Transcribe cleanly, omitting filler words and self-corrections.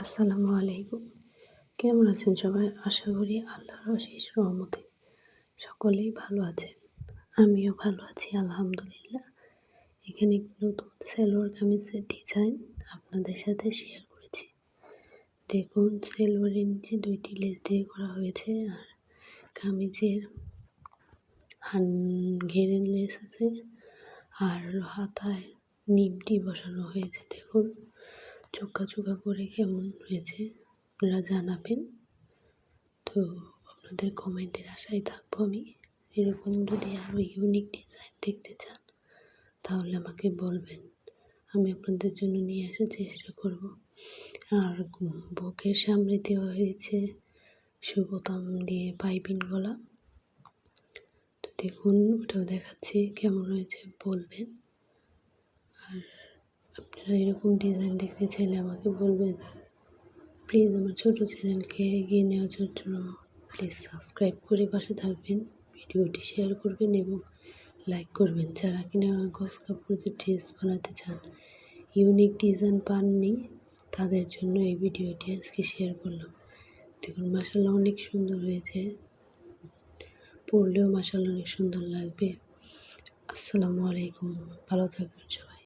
আসসালামু আলাইকুম। কেমন আছেন সবাই? আশা করি আল্লাহর অশেষ রহমতে সকলেই ভালো আছেন। আমিও ভালো আছি আলহামদুলিল্লাহ। এখানে একটি নতুন সালোয়ার কামিজের ডিজাইন আপনাদের সাথে শেয়ার করেছি। দেখুন সালোয়ারের নিচে ২টি লেস দিয়ে করা হয়েছে আর কামিজের ঘেরের লেস আছে আর হাতায় নিবটি বসানো হয়েছে। দেখুন চোখা চোখা করে কেমন হয়েছে আপনারা জানাবেন। তো আপনাদের কমেন্টের আশায় থাকবো আমি। এরকম যদি আরও ইউনিক ডিজাইন দেখতে চান তাহলে আমাকে বলবেন, আমি আপনাদের জন্য নিয়ে আসার চেষ্টা করব। আর বুকের সামনে দেওয়া হয়েছে সুবোতাম দিয়ে পাইপিং গলা। তো দেখুন ওটাও দেখাচ্ছি কেমন হয়েছে বলবেন। আর আপনারা এরকম ডিজাইন দেখতে চাইলে আমাকে বলবেন। প্লিজ আমার ছোটো চ্যানেলকে এগিয়ে নেওয়ার জন্য প্লিজ সাবস্ক্রাইব করে পাশে থাকবেন, ভিডিওটি শেয়ার করবেন এবং লাইক করবেন। যারা কিনা গজ কাপড়ের ড্রেস বানাতে চান, ইউনিক ডিজাইন পাননি, তাদের জন্য এই ভিডিওটি আজকে শেয়ার করলাম। দেখুন মাশাআল্লাহ অনেক সুন্দর হয়েছে, পরলেও মাশাআল্লাহ অনেক সুন্দর লাগবে। আসসালামু আলাইকুম, ভালো থাকবেন সবাই।